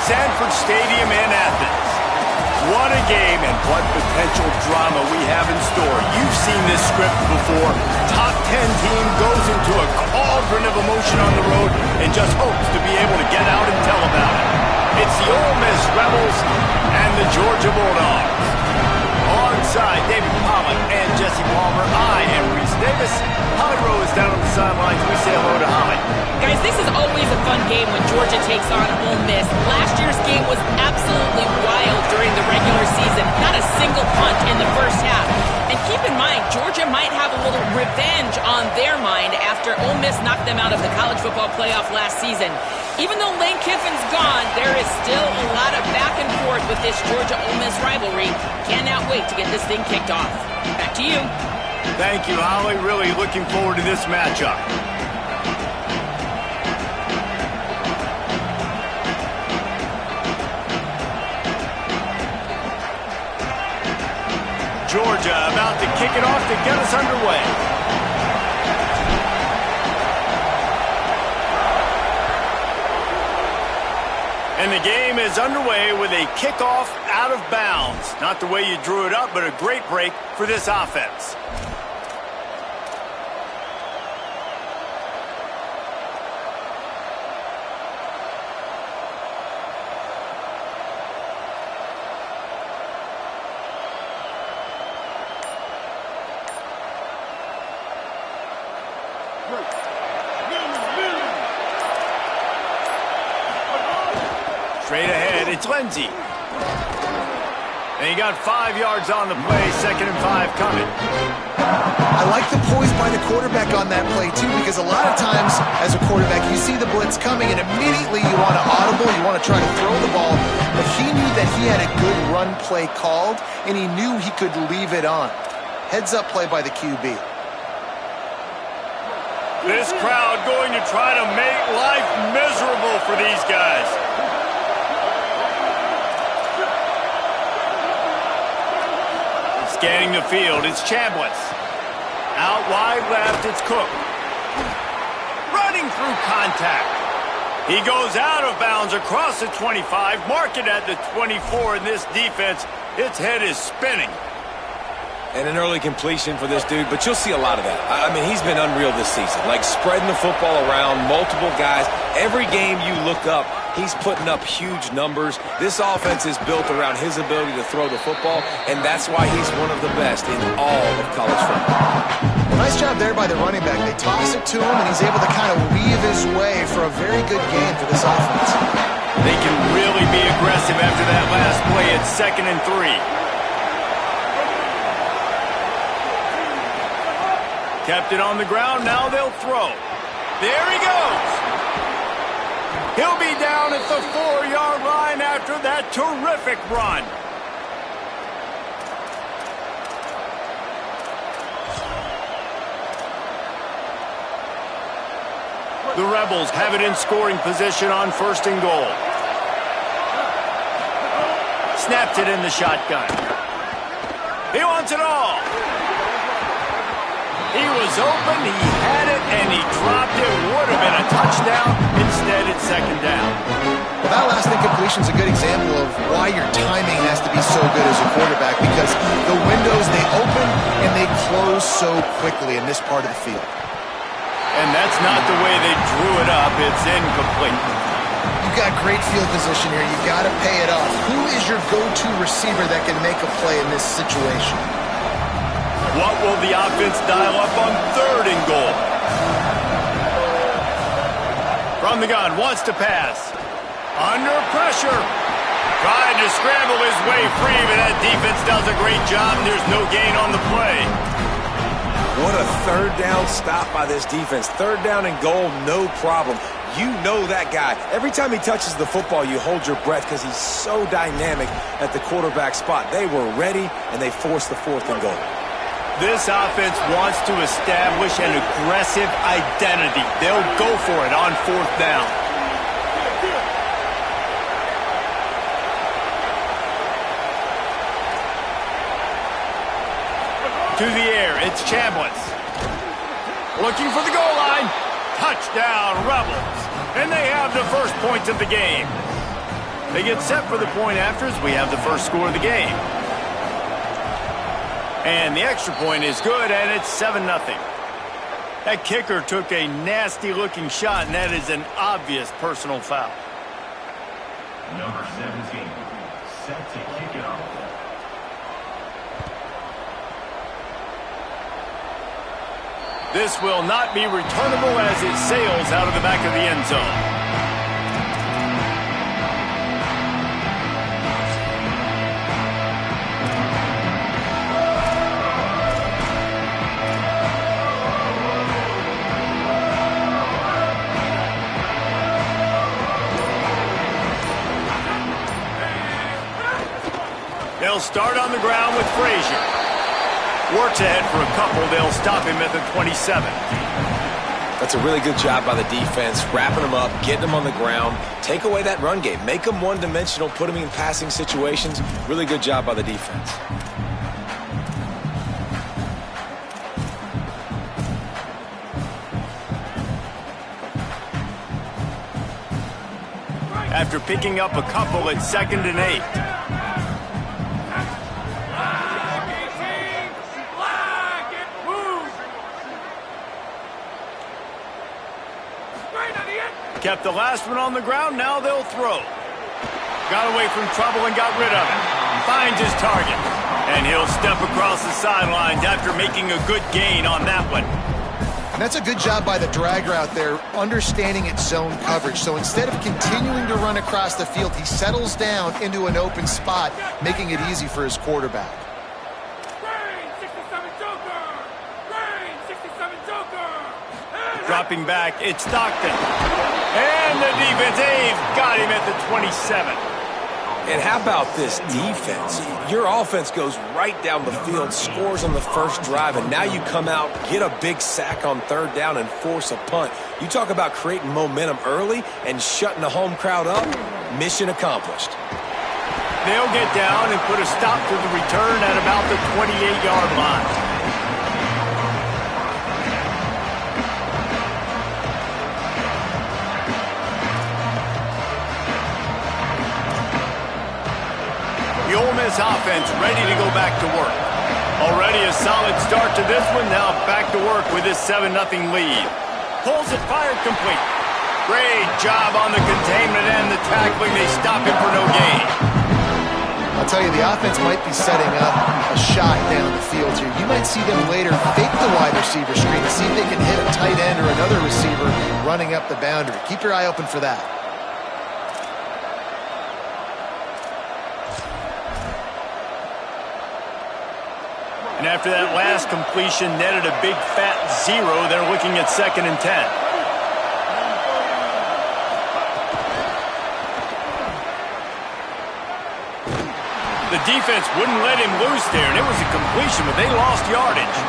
Sanford Stadium in Athens. What a game and what potential drama we have in store. You've seen this script before. Top 10 team goes into a cauldron of emotion on the road and just hopes to be able to get out and tell about it. It's the Ole Miss Rebels and the Georgia Bulldogs. Alongside David Pollock and Jesse Palmer, I am Reese Davis. Holly Rowe is down on the sidelines. We say hello to Holly. Guys, this is always a fun game when Georgia takes on Ole Miss. Last year's game was absolutely wild during the regular season. Not a single punt in the first half. And keep in mind, Georgia might have a little revenge on their mind after Ole Miss knocked them out of the college football playoff last season. Even though Lane Kiffin's gone, there is still a lot of back and forth with this Georgia-Ole Miss rivalry. Cannot wait to get this thing kicked off. Back to you. Thank you, Holly. Really looking forward to this matchup. Georgia about to kick it off to get us underway. And the game is underway with a kickoff out of bounds. Not the way you drew it up, but a great break for this offense. Straight ahead, it's Lindsey. And he got 5 yards on the play, 2nd and 5 coming. I like the poise by the quarterback on that play, too, because a lot of times as a quarterback, you see the blitz coming, and immediately you want to audible, you want to try to throw the ball, but he knew that he had a good run play called, and he knew he could leave it on. Heads-up play by the QB. This crowd going to try to make life miserable for these guys. Scanning the field, it's Chambliss. Out wide left, it's Cook. Running through contact. He goes out of bounds across the 25, mark it at the 24, and this defense, its head is spinning. And an early completion for this dude, but you'll see a lot of that. I mean, he's been unreal this season, like spreading the football around, multiple guys. Every game you look up, he's putting up huge numbers. This offense is built around his ability to throw the football, and that's why he's one of the best in all of college football. Nice job there by the running back. They toss it to him, and he's able to kind of weave his way for a very good game for this offense. They can really be aggressive after that last play. It's 2nd and 3. Kept it on the ground, now they'll throw. There he goes. He'll be down at the 4-yard line after that terrific run. The Rebels have it in scoring position on 1st and goal. Snaps it in the shotgun. He wants it all. He was open, he had it, and he dropped it. Would have been a touchdown. Instead, it's 2nd down. Well, that last incompletion is a good example of why your timing has to be so good as a quarterback, because the windows, they open and they close so quickly in this part of the field. And that's not the way they drew it up. It's incomplete. You've got great field position here. You've got to pay it off. Who is your go-to receiver that can make a play in this situation? What will the offense dial up on 3rd and goal? From the gun, wants to pass. Under pressure. Trying to scramble his way free, but that defense does a great job. There's no gain on the play. What a 3rd down stop by this defense. 3rd down and goal, no problem. You know that guy. Every time he touches the football, you hold your breath because he's so dynamic at the quarterback spot. They were ready, and they forced the 4th and goal. This offense wants to establish an aggressive identity. They'll go for it on 4th down. To the air, it's Chambliss. Looking for the goal line. Touchdown, Rebels. And they have the first points of the game. They get set for the point afters. We have the first score of the game. And the extra point is good, and it's 7-0. That kicker took a nasty-looking shot, and that is an obvious personal foul. Number 17, set to kick it off. This will not be returnable as it sails out of the back of the end zone. They'll start on the ground with Frazier. Works ahead for a couple. They'll stop him at the 27. That's a really good job by the defense, wrapping him up, getting him on the ground, take away that run game, make him one-dimensional, put him in passing situations. Really good job by the defense. After picking up a couple at 2nd and 8. Kept the last one on the ground, now they'll throw. Got away from trouble and got rid of it. Finds his target. And he'll step across the sidelines after making a good gain on that one. And that's a good job by the drag route there, understanding its zone coverage. So instead of continuing to run across the field, he settles down into an open spot, making it easy for his quarterback. Dropping back, it's Stockton. And the defense, they've got him at the 27. And how about this defense? Your offense goes right down the field, scores on the first drive, and now you come out, get a big sack on 3rd down, and force a punt. You talk about creating momentum early and shutting the home crowd up. Mission accomplished. They'll get down and put a stop to the return at about the 28-yard line. The Ole Miss offense ready to go back to work. Already a solid start to this one. Now back to work with this 7-0 lead. Pulls it, fired complete. Great job on the containment and the tackling. They stop him for no gain. I'll tell you, the offense might be setting up a shot down the field here. You might see them later fake the wide receiver screen to see if they can hit a tight end or another receiver running up the boundary. Keep your eye open for that. And after that last completion netted a big fat 0, they're looking at 2nd and 10. The defense wouldn't let him loose there, and it was a completion, but they lost yardage.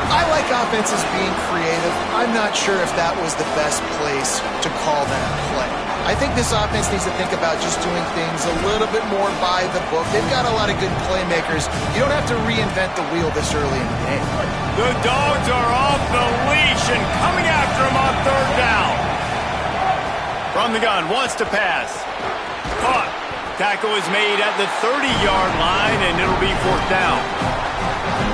I like offenses being creative. I'm not sure if that was the best place to call that play. I think this offense needs to think about just doing things a little bit more by the book. They've got a lot of good playmakers. You don't have to reinvent the wheel this early in the game. The Dogs are off the leash and coming after him on 3rd down. From the gun, wants to pass. Caught. Tackle is made at the 30-yard line, and it'll be 4th down.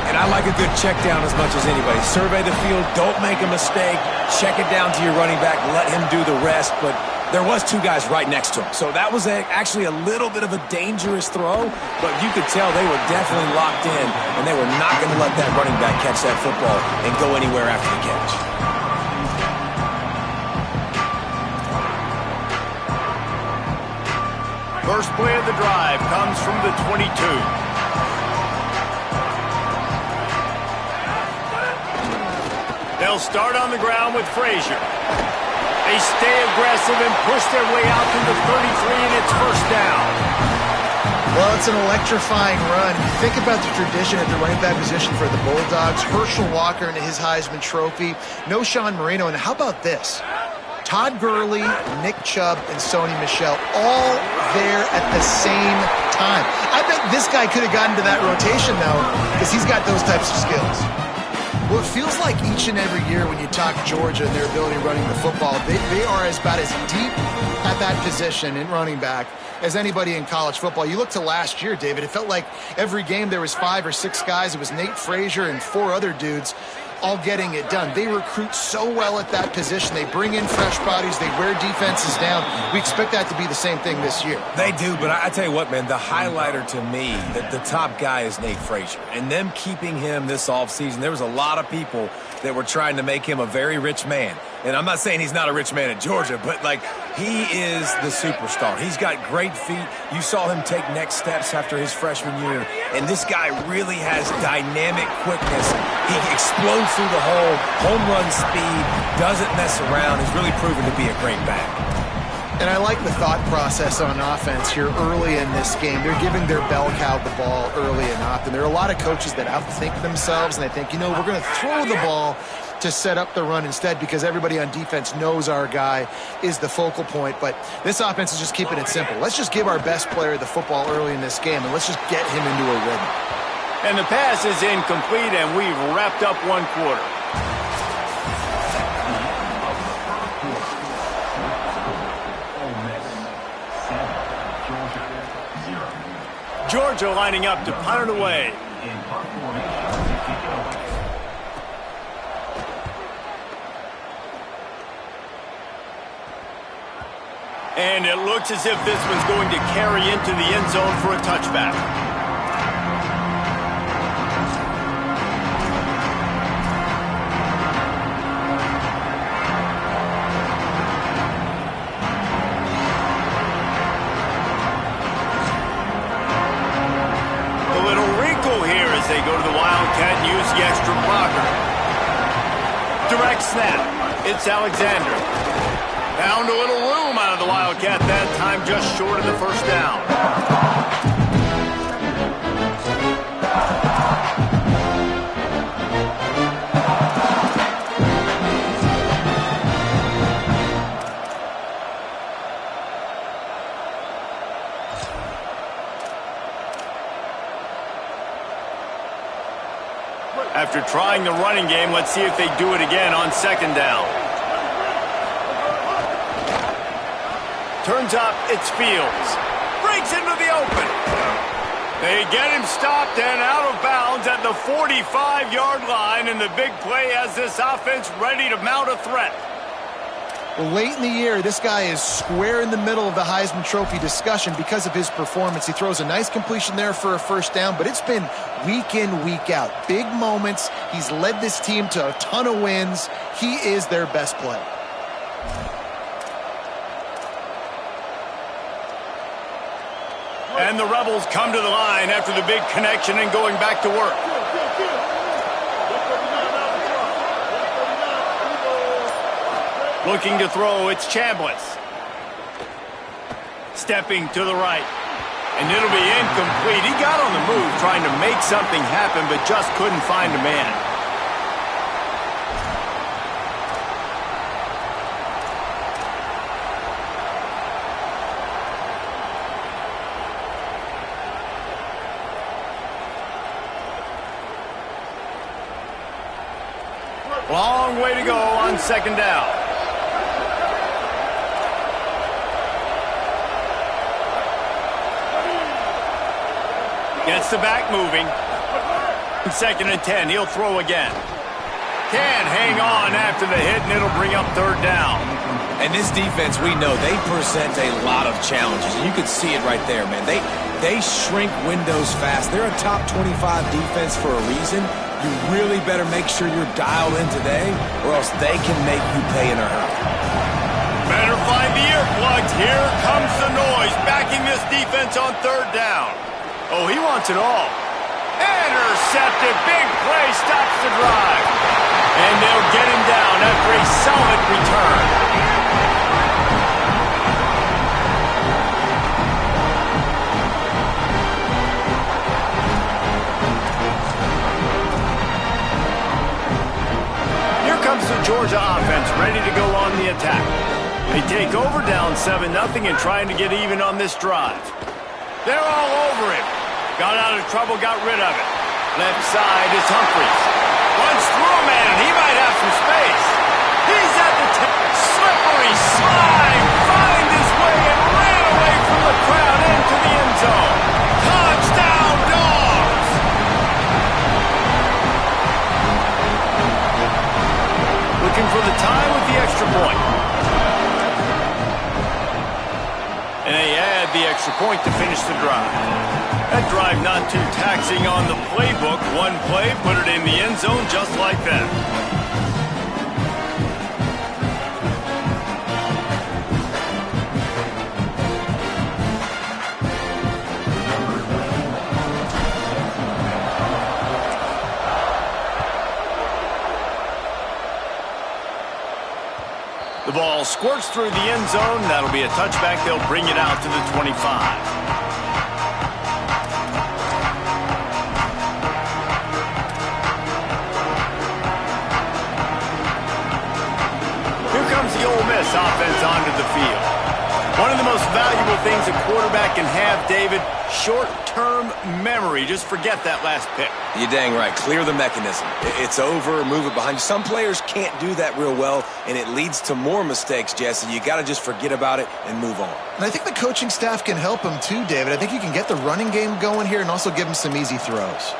And I like a good check down as much as anybody. Survey the field, don't make a mistake, check it down to your running back, let him do the rest, but there was 2 guys right next to him. So that was actually a little bit of a dangerous throw, but you could tell they were definitely locked in, and they were not going to let that running back catch that football and go anywhere after the catch. First play of the drive comes from the 22. They'll start on the ground with Frazier. They stay aggressive and push their way out to the 33, and it's 1st down. Well, it's an electrifying run. You think about the tradition at the running back position for the Bulldogs. Herschel Walker and his Heisman Trophy. No Sean Marino. And how about this? Todd Gurley, Nick Chubb, and Sony Michel all there at the same time. I bet this guy could have gotten to that rotation, though, because he's got those types of skills. Well, it feels like each and every year when you talk Georgia and their ability running the football, they are about as deep at that position in running back as anybody in college football. You look to last year, David, it felt like every game there was 5 or 6 guys. It was Nate Frazier and 4 other dudes all getting it done. They recruit so well at that position. They bring in fresh bodies. They wear defenses down. We expect that to be the same thing this year. They do, but I tell you what, man, the highlighter to me, the top guy is Nate Frazier. And them keeping him this offseason, there was a lot of people that were trying to make him a very rich man. And I'm not saying he's not a rich man at Georgia, but, like, he is the superstar. He's got great feet. You saw him take next steps after his freshman year. And this guy really has dynamic quickness. He explodes through the hole, home run speed, doesn't mess around. He's really proven to be a great back. And I like the thought process on offense here early in this game. They're giving their bell cow the ball early and often. There are a lot of coaches that outthink themselves, and they think, we're going to throw the ball to set up the run instead because everybody on defense knows our guy is the focal point. But this offense is just keeping it simple. Let's just give our best player the football early in this game, and let's just get him into a rhythm. And the pass is incomplete, and we've wrapped up one quarter. Georgia lining up to punt it away. And it looks as if this one's going to carry into the end zone for a touchback. A little wrinkle here as they go to the Wildcat and use the extra blocker. Direct snap. It's Alexander. Found a little room out of the Wildcat that time, just short of the first down. After trying the running game, let's see if they do it again on second down. Turns up, it's Fields. Breaks into the open. They get him stopped and out of bounds at the 45-yard line, and the big play has this offense ready to mount a threat. Well, late in the year, this guy is square in the middle of the Heisman Trophy discussion because of his performance. He throws a nice completion there for a first down, but it's been week in, week out. Big moments. He's led this team to a ton of wins. He is their best player. And the Rebels come to the line after the big connection and going back to work. Looking to throw, it's Chambliss. Stepping to the right. And it'll be incomplete. He got on the move trying to make something happen, but just couldn't find a man. Long way to go on second down. Gets the back moving. Second and 10, he'll throw again. Can hang on after the hit, and it'll bring up third down. And this defense, we know, they present a lot of challenges. And you can see it right there, man. They shrink windows fast. They're a top 25 defense for a reason. You really better make sure you're dialed in today, or else they can make you pay in a hurry. Better find the earplugs. Here comes the noise, backing this defense on third down. Oh, he wants it all. Intercepted. Big play stops the drive. And they'll get him down after a solid return. Comes the Georgia offense ready to go on the attack. They take over down 7-0 and trying to get even on this drive. They're all over him. Got out of trouble, got rid of it. Left side is Humphries. Runs through man, he might have some space. He's at the slippery slide, find his way and ran away from the crowd into the end zone. Touchdown, Dogs! Looking for the tie with the extra point. And they add the extra point to finish the drive. That drive not too taxing on the playbook. One play, put it in the end zone just like that. The ball squirts through the end zone. That'll be a touchback. They'll bring it out to the 25. Here comes the Ole Miss offense onto the field. One of the most valuable things a quarterback can have, David, short-term memory. Just forget that last pick. You're dang right. Clear the mechanism. It's over, move it behind you. Some players can't do that real well, and it leads to more mistakes, Jesse. You got to just forget about it and move on. And I think the coaching staff can help him too, David. I think you can get the running game going here and also give him some easy throws.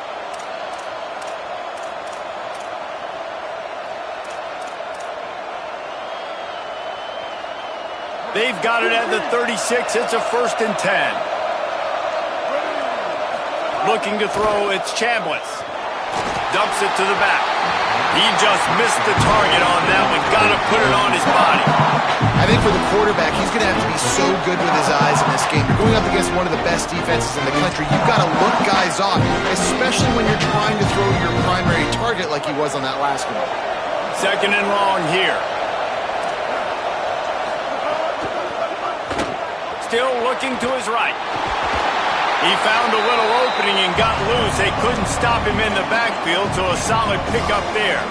They've got it at the 36. It's a 1st and 10. Looking to throw, it's Chambliss. Dumps it to the back. He just missed the target on that one. Got to put it on his body. I think for the quarterback, he's going to have to be so good with his eyes in this game. You're going up against one of the best defenses in the country. You've got to look guys off, especially when you're trying to throw your primary target like he was on that last one. 2nd and long here. Still looking to his right. He found a little opening and got loose. They couldn't stop him in the backfield, so a solid pickup there.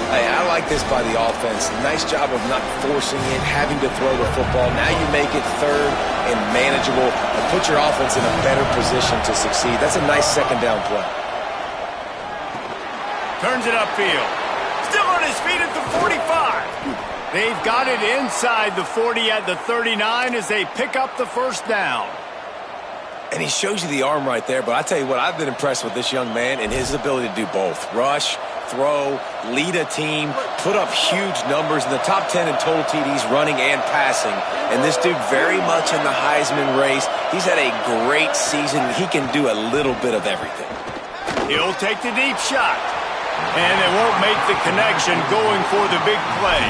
Hey, I like this by the offense. Nice job of not forcing it, having to throw the football. Now you make it 3rd and manageable and put your offense in a better position to succeed. That's a nice 2nd down play. Turns it upfield. Still on his feet at the 45. They've got it inside the 40 at the 39 as they pick up the 1st down. And he shows you the arm right there, but I tell you what, I've been impressed with this young man and his ability to do both. Rush, throw, lead a team, put up huge numbers in the top 10 in total TDs running and passing. And this dude very much in the Heisman race. He's had a great season. He can do a little bit of everything. He'll take the deep shot. And they won't make the connection going for the big play.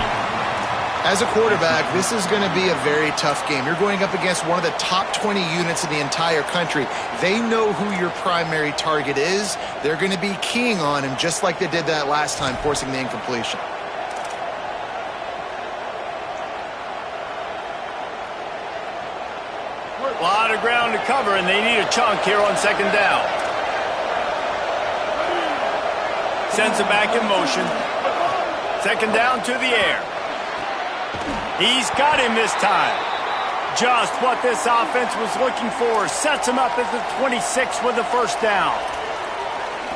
As a quarterback, this is going to be a very tough game. You're going up against one of the top 20 units in the entire country. They know who your primary target is. They're going to be keying on him just like they did that last time, forcing the incompletion. A lot of ground to cover, and they need a chunk here on 2nd down. Sends it back in motion. 2nd down to the air. He's got him this time. Just what this offense was looking for. Sets him up at the 26 with the 1st down.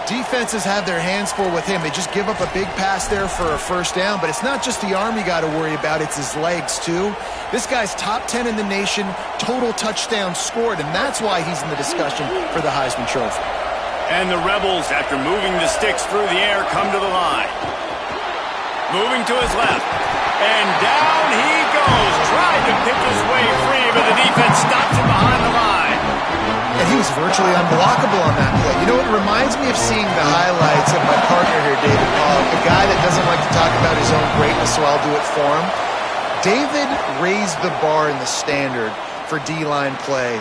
Defenses have their hands full with him. They just give up a big pass there for a 1st down, but it's not just the arm you got to worry about, it's his legs too. This guy's top 10 in the nation, total touchdowns scored, and that's why he's in the discussion for the Heisman Trophy. And the Rebels, after moving the sticks through the air, come to the line. Moving to his left. And down he goes. Tried to pick his way free, but the defense stops him behind the line. And he was virtually unblockable on that play. You know, it reminds me of seeing the highlights of my partner here, David Pollock, a guy that doesn't like to talk about his own greatness, so I'll do it for him. David raised the bar in the standard for D-line play.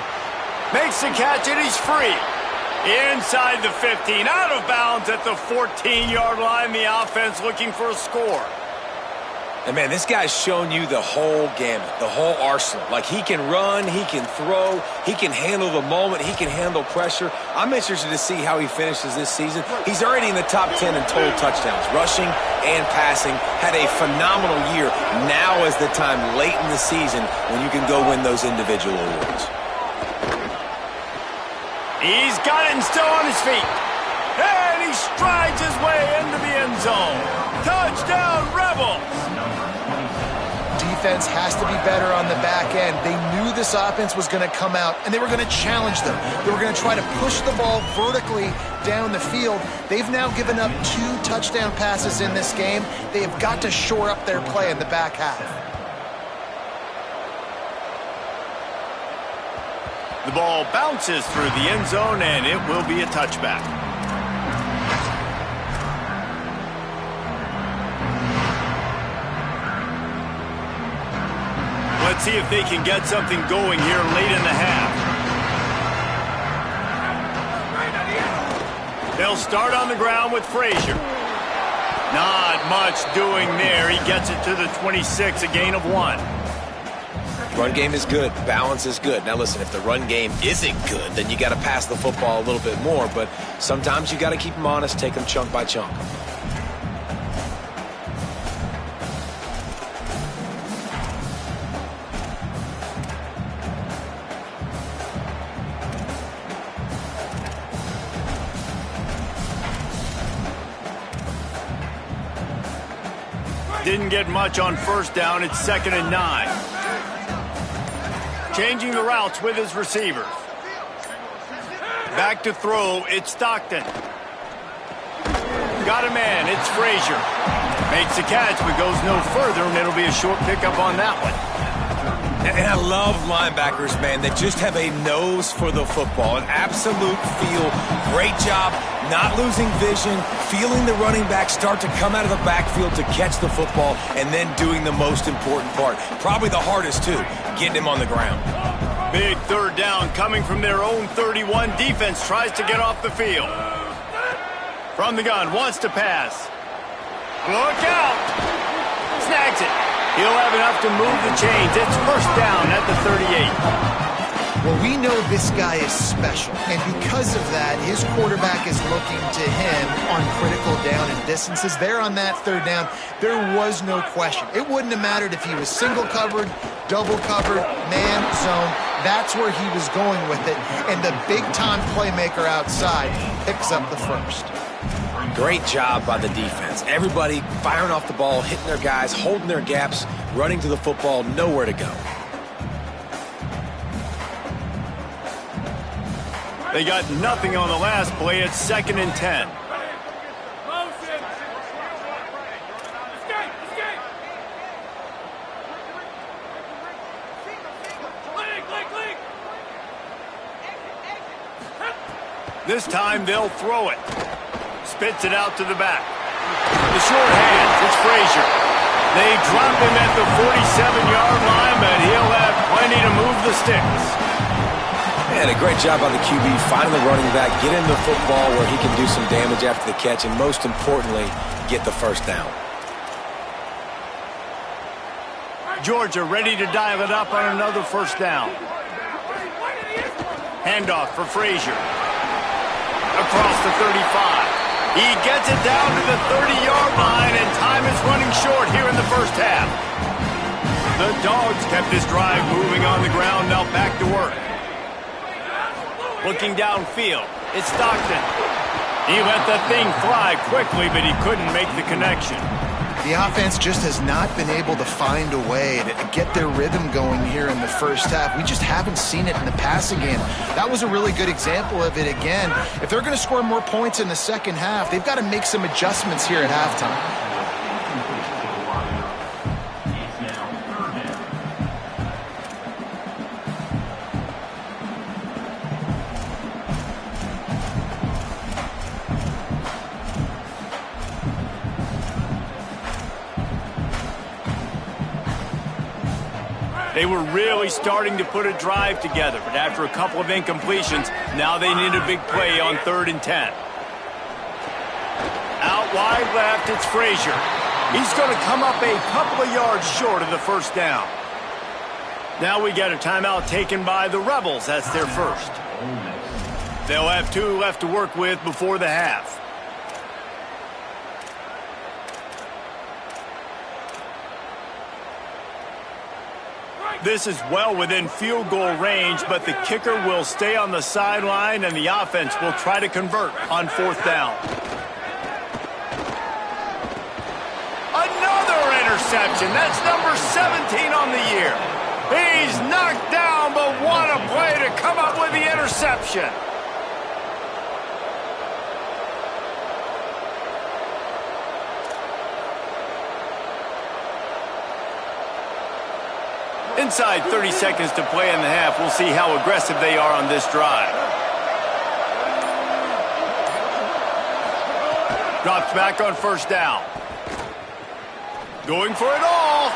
Makes the catch, and he's free. Inside the 15, out of bounds at the 14-yard line. The offense looking for a score. And, man, this guy's shown you the whole gamut, the whole arsenal. Like, he can run, he can throw, he can handle the moment, he can handle pressure. I'm interested to see how he finishes this season. He's already in the top 10 in total touchdowns, rushing and passing. Had a phenomenal year. Now is the time late in the season when you can go win those individual awards. He's got it and still on his feet. And he strides his way into the end zone. Touchdown, Rebels! Defense has to be better on the back end. They knew this offense was going to come out, and they were going to challenge them. They were going to try to push the ball vertically down the field. They've now given up 2 touchdown passes in this game. They have got to shore up their play in the back half. The ball bounces through the end zone, and it will be a touchback. Let's see if they can get something going here late in the half. They'll start on the ground with Frazier. Not much doing there. He gets it to the 26, a gain of 1. Run game is good. Balance is good. Now listen, if the run game isn't good, then you got to pass the football a little bit more. But sometimes you got to keep them honest, take them chunk by chunk. Didn't get much on first down. It's 2nd and 9. Changing the routes with his receivers. Back to throw. It's Stockton. Got a man. It's Frazier. Makes the catch, but goes no further, and it'll be a short pickup on that one. And I love linebackers, man, that just have a nose for the football, an absolute feel. Great job not losing vision, feeling the running back start to come out of the backfield to catch the football, and then doing the most important part. Probably the hardest, too, getting him on the ground. Big 3rd down coming from their own 31. Defense tries to get off the field. From the gun, wants to pass. Look out! Snags it. He'll have enough to move the chains. It's 1st down at the 38. Well, we know this guy is special, and because of that, his quarterback is looking to him on critical down and distances. There on that 3rd down, there was no question. It wouldn't have mattered if he was single covered, double covered, man, zone. That's where he was going with it, and the big-time playmaker outside picks up the 1st. Great job by the defense. Everybody firing off the ball, hitting their guys, holding their gaps, running to the football, nowhere to go. They got nothing on the last play. It's 2nd and 10. This time they'll throw it. Spits it out to the back. The short hands, it's Frazier. They drop him at the 47-yard line, but he'll have plenty to move the sticks. And a great job by the QB, finding the running back, get him the football where he can do some damage after the catch, and most importantly, get the 1st down. Georgia ready to dial it up on another 1st down. Handoff for Frazier. Across the 35. He gets it down to the 30-yard line, and time is running short here in the 1st half. The Dogs kept this drive moving on the ground, now back to work. Looking downfield, it's Stockton. He let that thing fly quickly, but he couldn't make the connection. The offense just has not been able to find a way to get their rhythm going here in the 1st half. We just haven't seen it in the passing game. That was a really good example of it again. If they're going to score more points in the 2nd half, they've got to make some adjustments here at halftime. They were really starting to put a drive together, but after a couple of incompletions, now they need a big play on 3rd and 10. Out wide left, it's Frazier. He's going to come up a couple of yards short of the 1st down. Now we get a timeout taken by the Rebels. That's their 1st. They'll have 2 left to work with before the half. This is well within field goal range, but the kicker will stay on the sideline, and the offense will try to convert on 4th down. Another interception. That's number 17 on the year. He's knocked down, but what a play to come up with the interception. Inside 30 seconds to play in the half. We'll see how aggressive they are on this drive. Drops back on 1st down. Going for it all.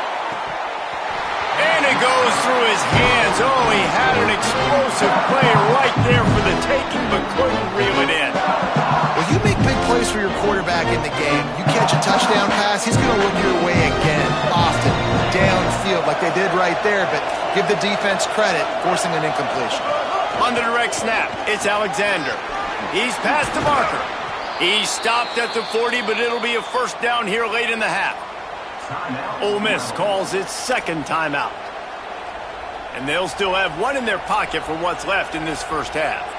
And it goes through his hands. Oh, he had an explosive play right there for the taking, but couldn't reel it in. Well, you make big plays for your quarterback in the game. You catch a touchdown pass, he's going to look your way again, often, downfield like they did right there, but give the defense credit, forcing an incompletion. On the direct snap, it's Alexander. He's past the marker. He's stopped at the 40, but it'll be a 1st down here late in the half. Ole Miss calls its 2nd timeout. And they'll still have one in their pocket for what's left in this 1st half.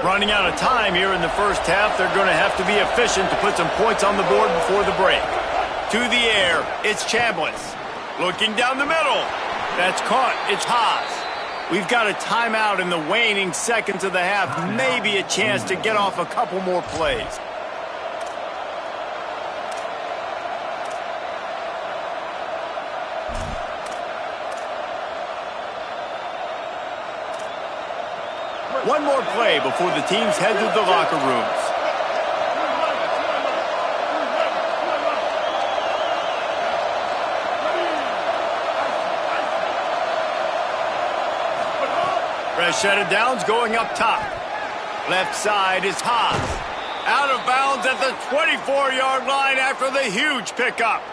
Running out of time here in the 1st half. They're going to have to be efficient to put some points on the board before the break. To the air, it's Chambliss. Looking down the middle. That's caught. It's Haas. We've got a timeout in the waning seconds of the half. Maybe a chance to get off a couple more plays. One more play before the teams head to the locker rooms. Fresh set of downs going up top. Left side is Haas. Out of bounds at the 24-yard line after the huge pickup.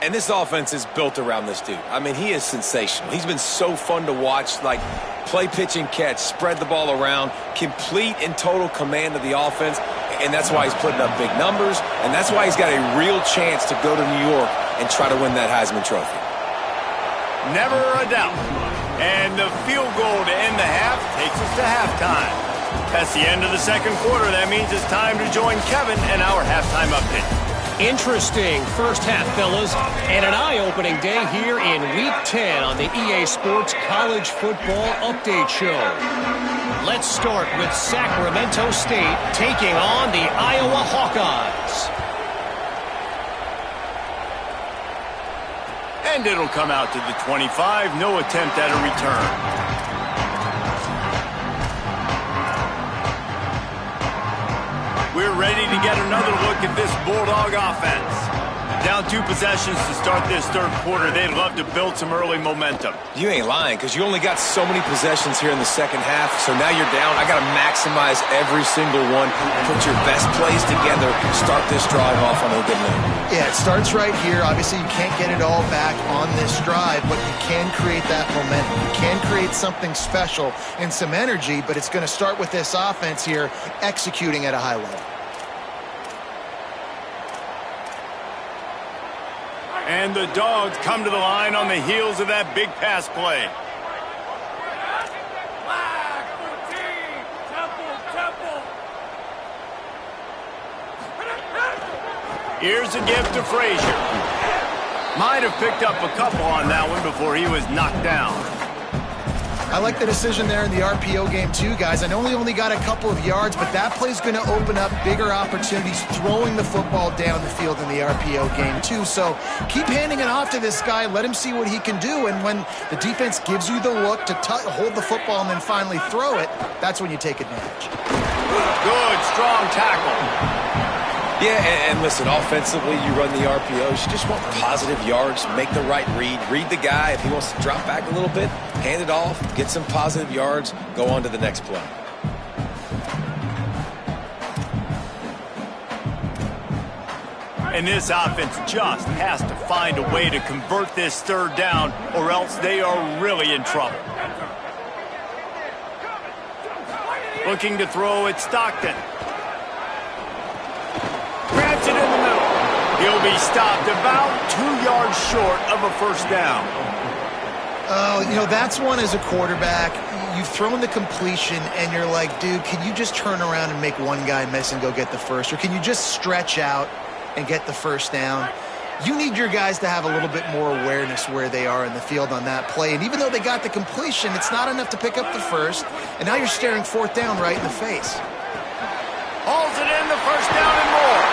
And this offense is built around this dude. I mean, he is sensational. He's been so fun to watch, like play, pitch, and catch, spread the ball around, complete and total command of the offense, and that's why he's putting up big numbers, and that's why he's got a real chance to go to New York and try to win that Heisman Trophy. Never a doubt. And the field goal to end the half takes us to halftime. That's the end of the 2nd quarter. That means it's time to join Kevin and our halftime update. Interesting 1st half, fellas, and an eye-opening day here in Week 10 on the EA Sports College Football Update Show. Let's start with Sacramento State taking on the Iowa Hawkeyes. And it'll come out to the 25. No attempt at a return. We're ready to get another look at this Bulldog offense. Down 2 possessions to start this 3rd quarter. They'd love to build some early momentum. You ain't lying, because you only got so many possessions here in the 2nd half, so now you're down. I got to maximize every single one. Put your best plays together. Start this drive off on a good note. Yeah, it starts right here. Obviously, you can't get it all back on this drive, but you can create that momentum. You can create something special and some energy, but it's going to start with this offense here executing at a high level. And the Dogs come to the line on the heels of that big pass play. Here's a gift to Frazier. Might have picked up a couple on that one before he was knocked down. I like the decision there in the RPO game too, guys. I know he only got a couple of yards, but that play's going to open up bigger opportunities throwing the football down the field in the RPO game too. So keep handing it off to this guy. Let him see what he can do. And when the defense gives you the look to hold the football and then finally throw it, that's when you take advantage. Good, strong tackle. Yeah, and listen, offensively, you run the RPOs. You just want positive yards, make the right read the guy. If he wants to drop back a little bit, hand it off, get some positive yards, go on to the next play. And this offense just has to find a way to convert this 3rd down, or else they are really in trouble. Looking to throw at Stockton. Grabs it in the middle. He'll be stopped about 2 yards short of a first down. Oh, you know, that's one as a quarterback. You've thrown the completion, and you're like, dude, can you just turn around and make one guy miss and go get the first? Or can you just stretch out and get the first down? You need your guys to have a little bit more awareness where they are in the field on that play. And even though they got the completion, it's not enough to pick up the first. And now you're staring fourth down right in the face. Hauls it in, the first down and more.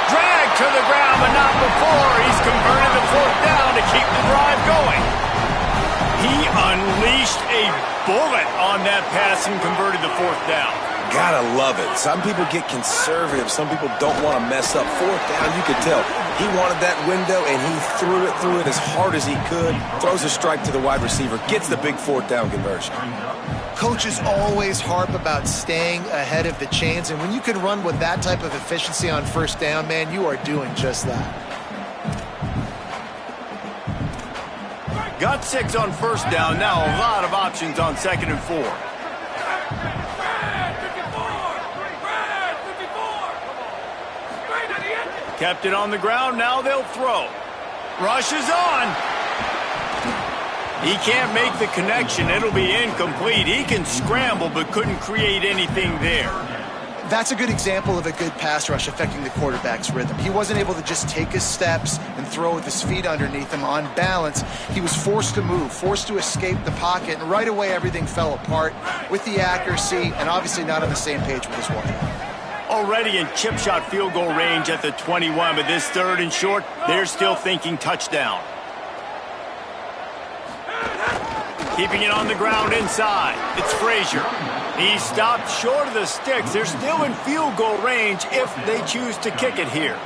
Drag to the ground, but not before. He's converted the fourth down to keep the drive going. He unleashed a bullet on that pass and converted the fourth down. Gotta love it. Some people get conservative. Some people don't want to mess up. Fourth down, you could tell. He wanted that window, and he threw it as hard as he could. Throws a strike to the wide receiver. Gets the big fourth down conversion. Coaches always harp about staying ahead of the chains, and when you can run with that type of efficiency on first down, man, you are doing just that. Got 6 on first down. Now a lot of options on 2nd and 4. Kept it on the ground. Now they'll throw. Rush is on. He can't make the connection. It'll be incomplete. He can scramble but couldn't create anything there. That's a good example of a good pass rush affecting the quarterback's rhythm. He wasn't able to just take his steps and throw with his feet underneath him on balance. He was forced to move, forced to escape the pocket, and right away everything fell apart with the accuracy and obviously not on the same page with his wife. Already in chip shot field goal range at the 21, but this 3rd and short, they're still thinking touchdown. Keeping it on the ground inside. It's Frazier. He stopped short of the sticks. They're still in field goal range if they choose to kick it here.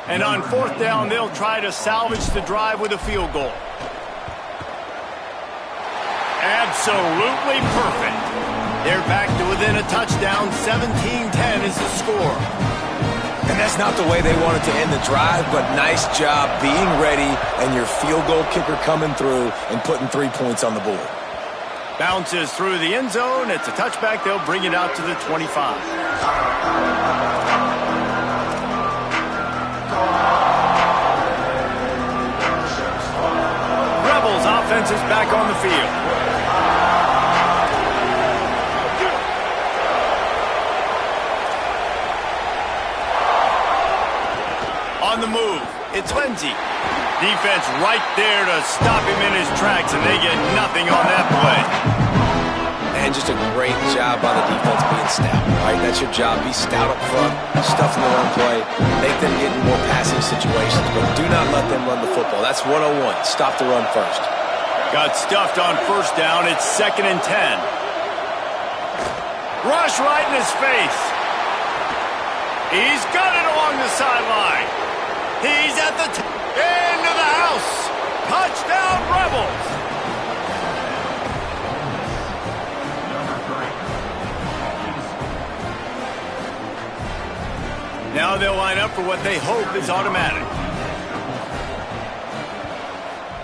And on 4th down, they'll try to salvage the drive with a field goal. Absolutely perfect. They're back to within a touchdown. 17-10 is the score. And that's not the way they wanted to end the drive, but nice job being ready and your field goal kicker coming through and putting 3 points on the board. Bounces through the end zone. It's a touchback. They'll bring it out to the 25. Rebels offense is back on the field. On the move, it's Lindsey. Defense right there to stop him in his tracks, and they get nothing on that play. And just a great job by the defense being stout, right? That's your job. Be stout up front, stuff in the run play, make them get in more passing situations, but do not let them run the football. That's 101. Stop the run first. Got stuffed on first down. It's 2nd and 10. Rush right in his face. He's got it along the sideline. He's at the end of the house. Touchdown, Rebels. Now they'll line up for what they hope is automatic.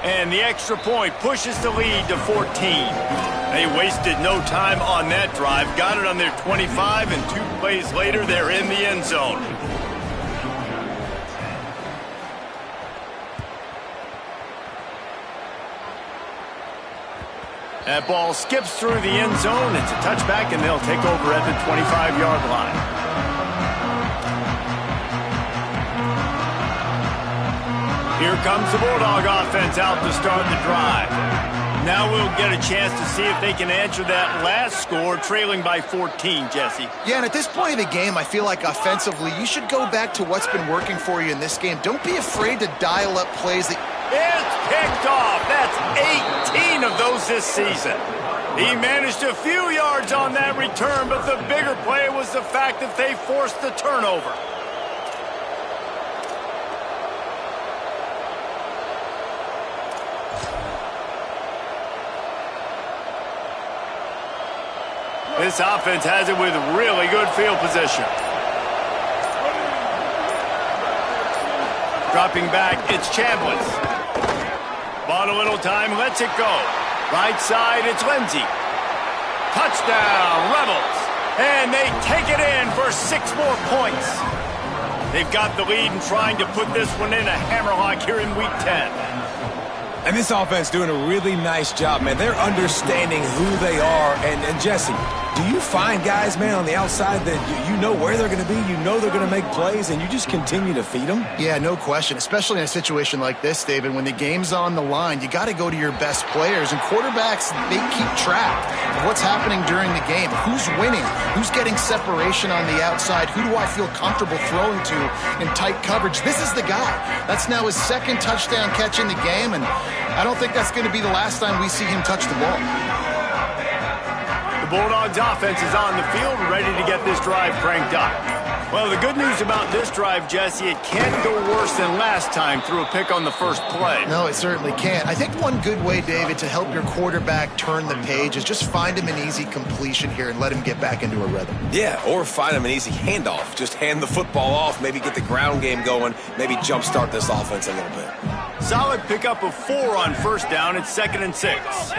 And the extra point pushes the lead to 14. They wasted no time on that drive. Got it on their 25, and 2 plays later, they're in the end zone. That ball skips through the end zone. It's a touchback, and they'll take over at the 25-yard line. Here comes the Bulldog offense out to start the drive. Now we'll get a chance to see if they can answer that last score, trailing by 14, Jesse. Yeah, and at this point of the game, I feel like offensively, you should go back to what's been working for you in this game. Don't be afraid to dial up plays that... It's picked off. That's 18 of those this season. He managed a few yards on that return, but the bigger play was the fact that they forced the turnover. This offense has it with really good field position. Dropping back, it's Chambliss. Bought a little time, lets it go. Right side, it's Lindsey. Touchdown, Rebels. And they take it in for 6 more points. They've got the lead and trying to put this one in a hammerlock here in Week 10. And this offense doing a really nice job, man. They're understanding who they are. And Jesse, do you find guys, man, on the outside that you know where they're going to be, you know they're going to make plays, and you just continue to feed them? Yeah, no question, especially in a situation like this, David. When the game's on the line, you got to go to your best players, and quarterbacks, they keep track of what's happening during the game. Who's winning? Who's getting separation on the outside? Who do I feel comfortable throwing to in tight coverage? This is the guy. That's now his 2nd touchdown catch in the game, and I don't think that's going to be the last time we see him touch the ball. The Bulldogs offense is on the field, ready to get this drive cranked up. Well, the good news about this drive, Jesse, it can't go worse than last time through a pick on the first play. No, it certainly can't. I think one good way, David, to help your quarterback turn the page is just find him an easy completion here and let him get back into a rhythm. Yeah, or find him an easy handoff. Just hand the football off, maybe get the ground game going, maybe jumpstart this offense a little bit. Solid pickup of 4 on first down. It's 2nd and 6.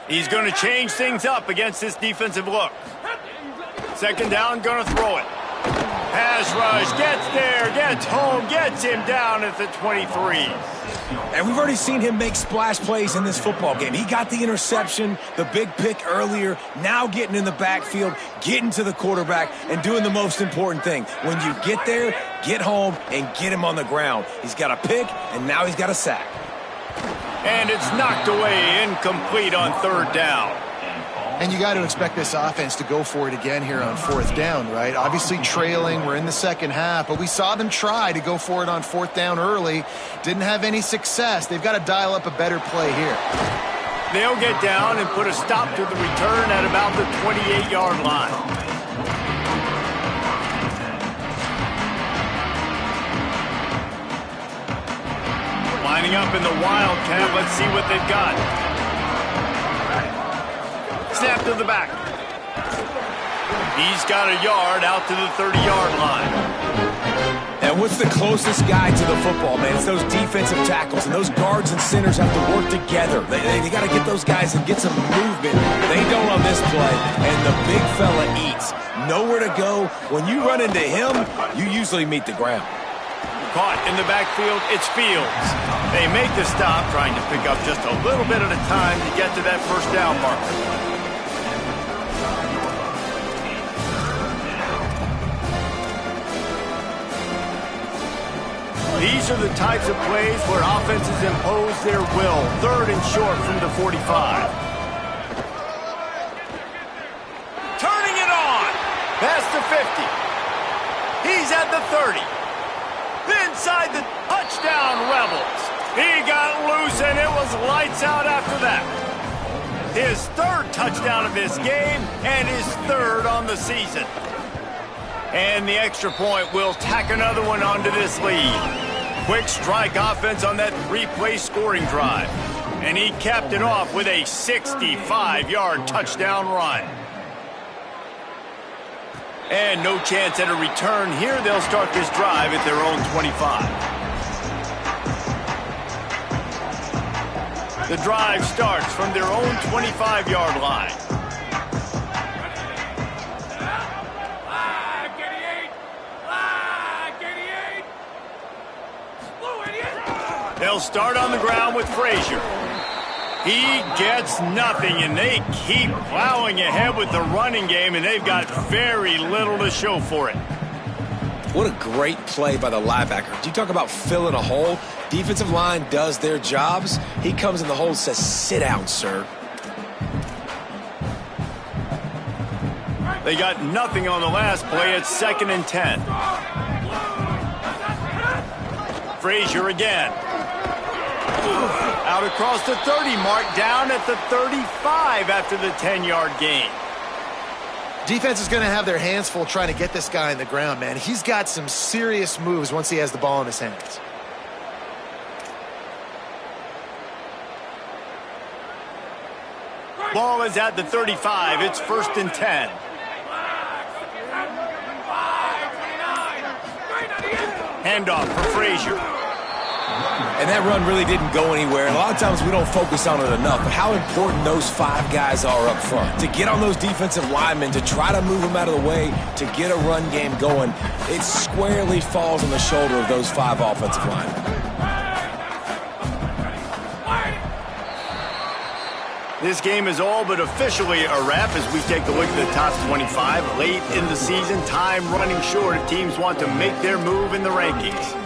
He's going to change things up against this defensive look. 2nd down, going to throw it. Pass rush, gets there, gets home, gets him down at the 23. And we've already seen him make splash plays in this football game. He got the interception, the big pick earlier, now getting in the backfield, getting to the quarterback, and doing the most important thing. When you get there, get home, and get him on the ground. He's got a pick, and now he's got a sack. And it's knocked away, incomplete on 3rd down. And you got to expect this offense to go for it again here on 4th down, right? Obviously trailing, we're in the 2nd half, but we saw them try to go for it on 4th down early. Didn't have any success. They've got to dial up a better play here. They'll get down and put a stop to the return at about the 28-yard line. Lining up in the Wildcat. Let's see what they've got. Snap to the back. He's got a yard out to the 30-yard line. And what's the closest guy to the football, man? It's those defensive tackles, and those guards and centers have to work together. They got to get those guys and get some movement. They don't on this play, and the big fella eats. Nowhere to go. When you run into him, you usually meet the ground. Caught in the backfield, it's Fields. They make the stop, trying to pick up just a little bit at a time to get to that 1st down marker. These are the types of plays where offenses impose their will. 3rd and short from the 45. Turning it on. Past the 50. He's at the 30. Inside the touchdown, Rebels. He got loose, and it was lights out after that. His 3rd touchdown of this game, and his 3rd on the season. And the extra point will tack another one onto this lead. Quick strike offense on that 3-play scoring drive. And he capped it off with a 65-yard touchdown run. And no chance at a return here. They'll start this drive at their own 25. The drive starts from their own 25-yard line. They'll start on the ground with Frazier. He gets nothing, and they keep plowing ahead with the running game, and they've got very little to show for it. What a great play by the linebacker. Do you talk about filling a hole? Defensive line does their jobs. He comes in the hole and says, sit down, sir. They got nothing on the last play. It's 2nd and 10. Frazier again. Out across the 30 mark, down at the 35 after the 10-yard gain. Defense is going to have their hands full trying to get this guy on the ground, man. He's got some serious moves once he has the ball in his hands. Ball is at the 35. It's 1st and 10. Handoff for Frazier. And that run really didn't go anywhere. And a lot of times we don't focus on it enough. But how important those 5 guys are up front. To get on those defensive linemen, to try to move them out of the way, to get a run game going, it squarely falls on the shoulder of those 5 offensive linemen. This game is all but officially a wrap as we take a look at the top 25. Late in the season, time running short. Teams want to make their move in the rankings.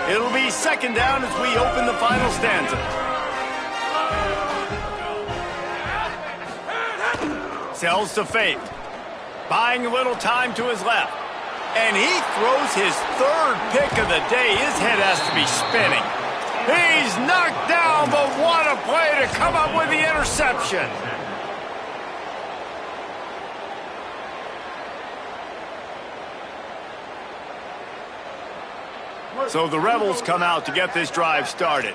It'll be second down as we open the final stanza. Sells to fake. Buying a little time to his left. And he throws his 3rd pick of the day. His head has to be spinning. He's knocked down, but what a play to come up with the interception. So the Rebels come out to get this drive started.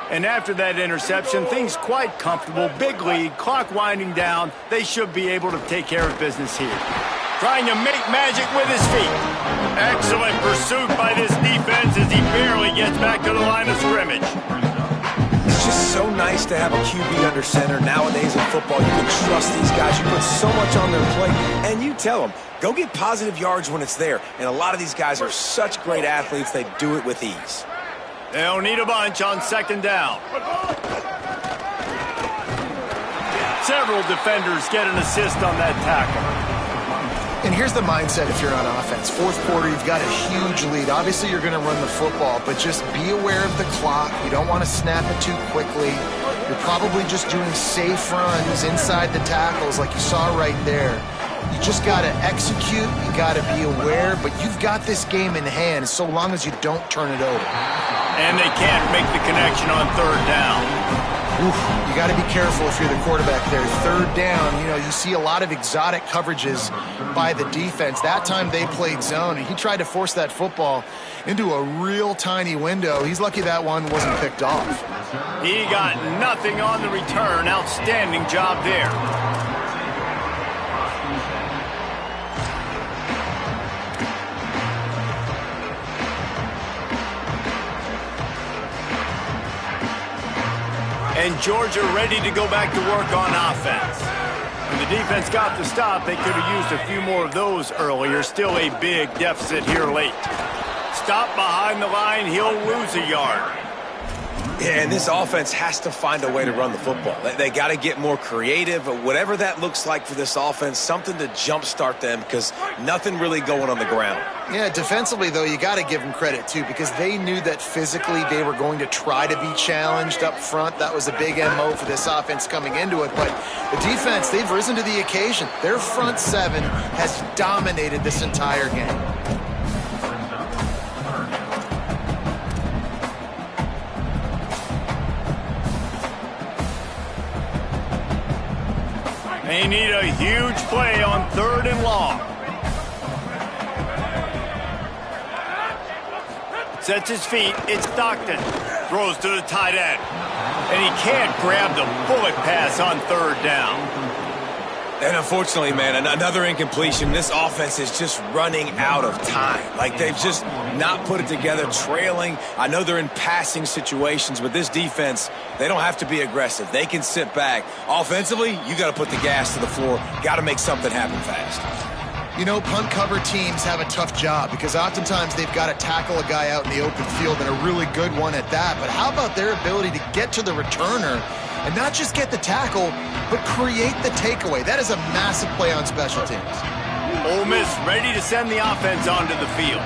And after that interception, things quite comfortable. Big lead, clock winding down. They should be able to take care of business here. Trying to make magic with his feet. Excellent pursuit by this defense as he barely gets back to the line of scrimmage. It's just so nice to have a QB under center. Nowadays in football, you can trust these guys. You put so much on their plate, and you tell them, go get positive yards when it's there. And a lot of these guys are such great athletes, they do it with ease. They'll need a bunch on second down. Several defenders get an assist on that tackle. And here's the mindset if you're on offense. 4th quarter, you've got a huge lead. Obviously, you're going to run the football, but just be aware of the clock. You don't want to snap it too quickly. You're probably just doing safe runs inside the tackles like you saw right there. You just got to execute. You got to be aware, but you've got this game in hand so long as you don't turn it over. And they can't make the connection on 3rd down. Oof, you got to be careful if you're the quarterback there. 3rd down, you know, you see a lot of exotic coverages by the defense. That time they played zone, and he tried to force that football into a real tiny window. He's lucky that one wasn't picked off. He got nothing on the return. Outstanding job there. And Georgia ready to go back to work on offense. When the defense got the stop, they could have used a few more of those earlier. Still a big deficit here late. Stop behind the line, he'll lose a yard. Yeah, and this offense has to find a way to run the football. They got to get more creative, whatever that looks like for this offense, something to jumpstart them because nothing really going on the ground. Yeah, defensively, though, you got to give them credit, too, because they knew that physically they were going to try to be challenged up front. That was a big MO for this offense coming into it. But the defense, they've risen to the occasion. Their front 7 has dominated this entire game. They need a huge play on 3rd and long. Sets his feet. It's Stockton. Throws to the tight end. And he can't grab the bullet pass on 3rd down. And unfortunately, man, another incompletion. This offense is just running out of time. Like, they've just not put it together, trailing. I know they're in passing situations, but this defense, they don't have to be aggressive. They can sit back. Offensively, you got to put the gas to the floor. Got to make something happen fast. You know, punt cover teams have a tough job because oftentimes they've got to tackle a guy out in the open field and a really good one at that. But how about their ability to get to the returner and not just get the tackle, but create the takeaway? That is a massive play on special teams. Ole Miss ready to send the offense onto the field.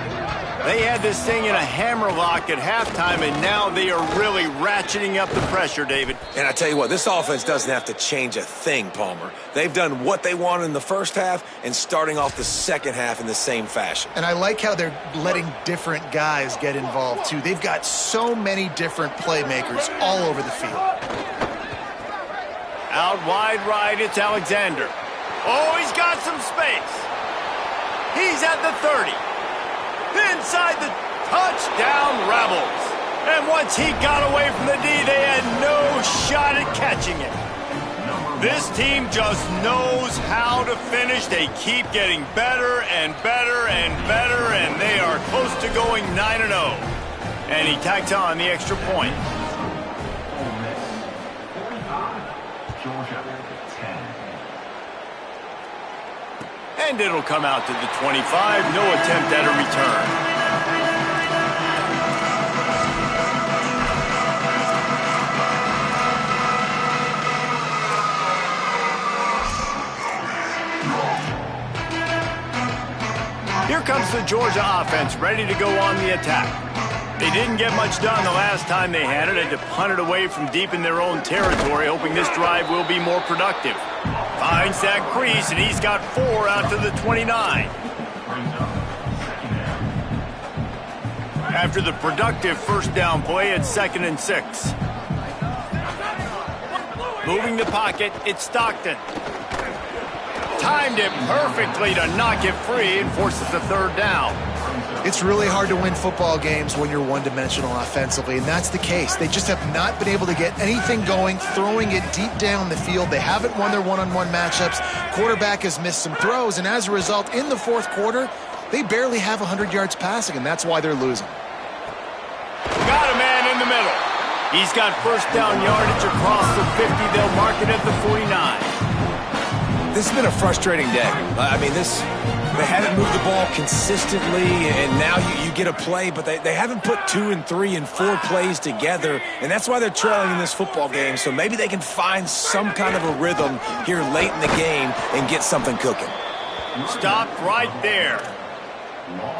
They had this thing in a hammerlock at halftime, and now they are really ratcheting up the pressure, David. And I tell you what, this offense doesn't have to change a thing, Palmer. They've done what they wanted in the first half and starting off the second half in the same fashion. And I like how they're letting different guys get involved, too. They've got so many different playmakers all over the field. Out wide right, it's Alexander. Oh, he's got some space. He's at the 30. Inside the touchdown Rebels. And once he got away from the D, they had no shot at catching it. This team just knows how to finish. They keep getting better and better and better, and they are close to going 9-0. And he tacks on the extra point. Georgia, 10. And it'll come out to the 25. No attempt at a return. Here comes the Georgia offense, ready to go on the attack. They didn't get much done the last time they had it. Had to punt it away from deep in their own territory, hoping this drive will be more productive. Finds that crease, and he's got 4 out to the 29. After the productive first down play, it's 2nd and 6. Moving the pocket, it's Stockton. Timed it perfectly to knock it free and forces the 3rd down. It's really hard to win football games when you're one-dimensional offensively, and that's the case. They just have not been able to get anything going, throwing it deep down the field. They haven't won their one-on-one matchups. Quarterback has missed some throws, and as a result, in the 4th quarter, they barely have 100 yards passing, and that's why they're losing. Got a man in the middle. He's got first down yardage across the 50. They'll mark it at the 49. This has been a frustrating day. I mean, they haven't moved the ball consistently, and now you get a play, but they haven't put 2 and 3 and 4 plays together, and that's why they're trailing in this football game. So maybe they can find some kind of a rhythm here late in the game and get something cooking. Stopped right there.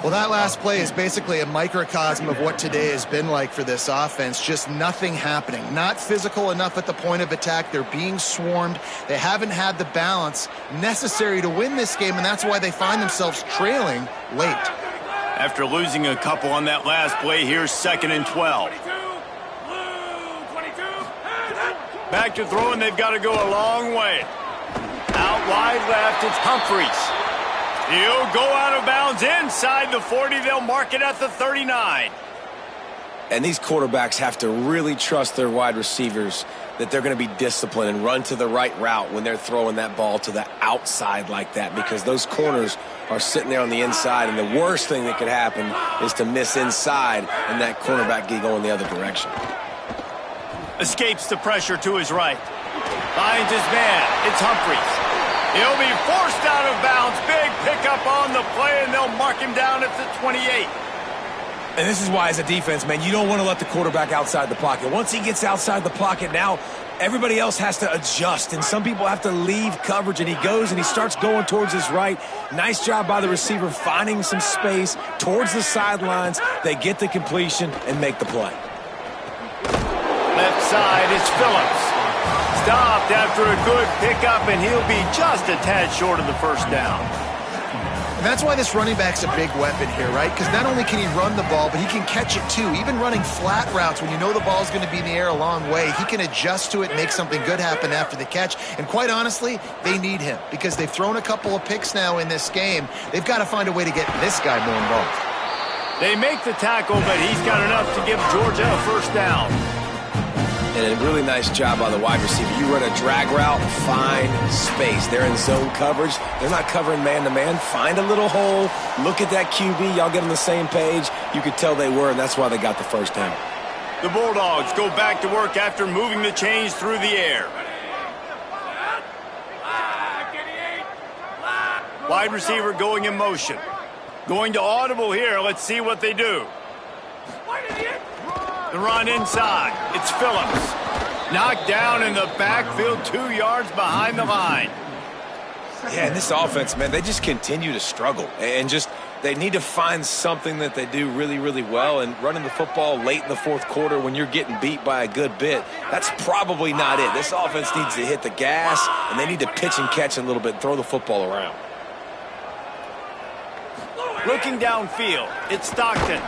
Well, that last play is basically a microcosm of what today has been like for this offense. Just nothing happening. Not physical enough at the point of attack. They're being swarmed. They haven't had the balance necessary to win this game, and that's why they find themselves trailing late. After losing a couple on that last play, here's 2nd and 12. Back to throwing, they've got to go a long way. Out wide left, it's Humphreys. He'll go out of bounds inside the 40. They'll mark it at the 39. And these quarterbacks have to really trust their wide receivers that they're going to be disciplined and run to the right route when they're throwing that ball to the outside like that, because those corners are sitting there on the inside, and the worst thing that could happen is to miss inside and that cornerback get going the other direction. Escapes the pressure to his right. Finds his man. It's Humphreys. He'll be forced out of bounds. Big pickup on the play, and they'll mark him down at the 28. And this is why, as a defense, man, you don't want to let the quarterback outside the pocket. Once he gets outside the pocket, now everybody else has to adjust, and some people have to leave coverage, and he goes and he starts going towards his right. Nice job by the receiver finding some space towards the sidelines. They get the completion and make the play. Left side is Phillips. Stopped after a good pickup, and he'll be just a tad short of the first down. And that's why this running back's a big weapon here, right? Because not only can he run the ball, but he can catch it too. Even running flat routes when you know the ball's going to be in the air a long way, he can adjust to it and make something good happen after the catch. And quite honestly, they need him because they've thrown a couple of picks now in this game. They've got to find a way to get this guy more involved. They make the tackle, but he's got enough to give Georgia a first down. And a really nice job by the wide receiver. You run a drag route, find space. They're in zone coverage. They're not covering man-to-man. Find a little hole. Look at that QB. Y'all get on the same page. You could tell they were, and that's why they got the first down. The Bulldogs go back to work after moving the chains through the air. Wide receiver going in motion. Going to audible here. Let's see what they do. The run inside. It's Phillips. Knocked down in the backfield, 2 yards behind the line. Yeah, and this offense, man, they just continue to struggle. And just, they need to find something that they do really, really well. And running the football late in the 4th quarter when you're getting beat by a good bit, that's probably not it. This offense needs to hit the gas, and they need to pitch and catch a little bit and throw the football around. Looking downfield, it's Stockton.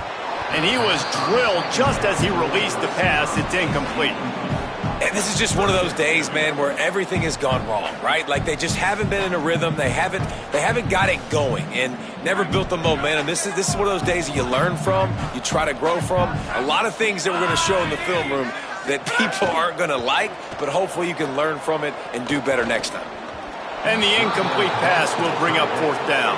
And he was drilled just as he released the pass. It's incomplete. And this is just one of those days, man, where everything has gone wrong, right? Like they just haven't been in a rhythm. They haven't got it going and never built the momentum. This is one of those days that you learn from, you try to grow from. A lot of things that we're going to show in the film room that people aren't going to like, but hopefully you can learn from it and do better next time. And the incomplete pass will bring up 4th down.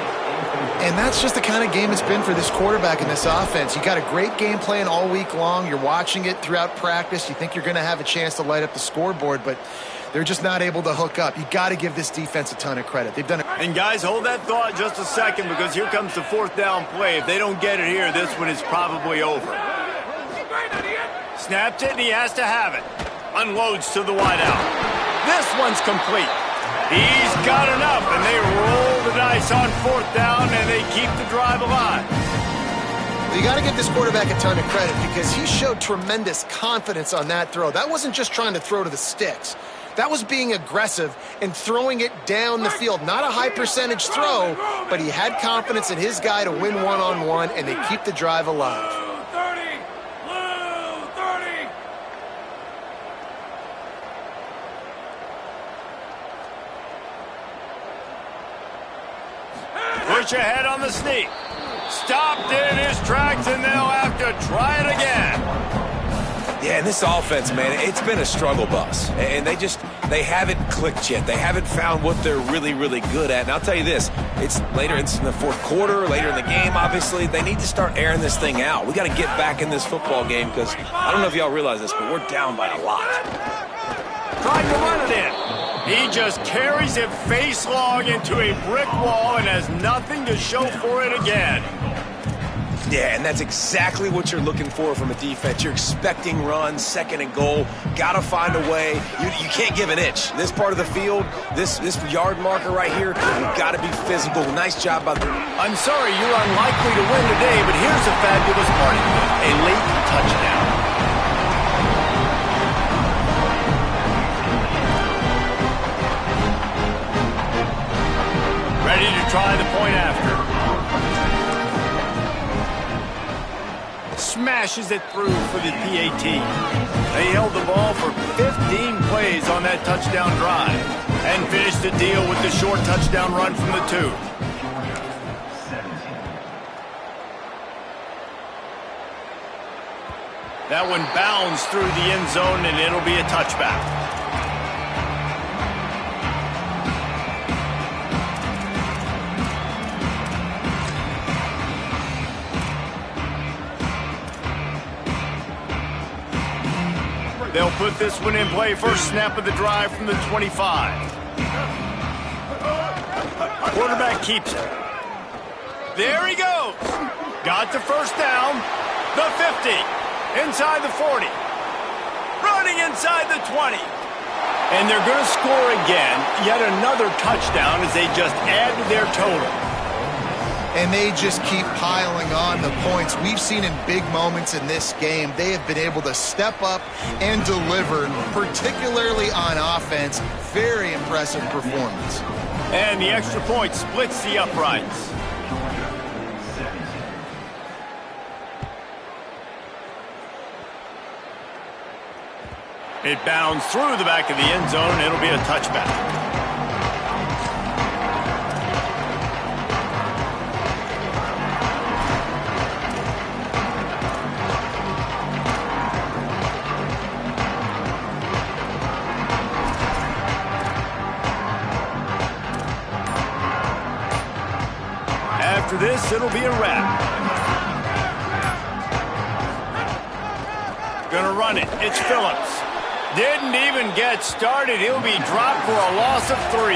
And that's just the kind of game it's been for this quarterback in this offense. You got a great game plan all week long. You're watching it throughout practice. You think you're going to have a chance to light up the scoreboard, but they're just not able to hook up. You got to give this defense a ton of credit. They've done it. And guys, hold that thought just a second, because here comes the 4th down play. If they don't get it here, this one is probably over. Snapped it, and he has to have it. Unloads to the wideout. This one's complete. He's got enough, and they roll the dice on 4th down, and they keep the drive alive. You got to give this quarterback a ton of credit, because he showed tremendous confidence on that throw. That wasn't just trying to throw to the sticks. That was being aggressive and throwing it down the field. Not a high percentage throw, but he had confidence in his guy to win one-on-one, and they keep the drive alive. Push ahead on the sneak. Stopped in his tracks, and they'll have to try it again. Yeah, and this offense, man, it's been a struggle bus. And they haven't clicked yet. They haven't found what they're really, really good at. And I'll tell you this, it's in the 4th quarter, later in the game, obviously. They need to start airing this thing out. We got to get back in this football game, because I don't know if y'all realize this, but we're down by a lot. Trying to run it in. He just carries it face long into a brick wall and has nothing to show for it again. Yeah, and that's exactly what you're looking for from a defense. You're expecting runs, 2nd and goal. Got to find a way. You can't give an inch. This part of the field, this yard marker right here, you've got to be physical. Nice job by the... I'm sorry you're unlikely to win today, but here's a fabulous part of it. A late touchdown. Ready to try the point after. Smashes it through for the PAT. They held the ball for 15 plays on that touchdown drive and finished the deal with the short touchdown run from the 2. That one bounds through the end zone, and it'll be a touchback. They'll put this one in play. First snap of the drive from the 25. Quarterback keeps it. There he goes. Got the first down. The 50. Inside the 40. Running inside the 20. And they're going to score again. Yet another touchdown as they just add to their total. And they just keep piling on the points. We've seen in big moments in this game, they have been able to step up and deliver, particularly on offense. Very impressive performance. And the extra point splits the uprights. It bounds through the back of the end zone. It'll be a touchback. After this, it'll be a wrap. Gonna run it. It's Phillips. Didn't even get started. He'll be dropped for a loss of 3.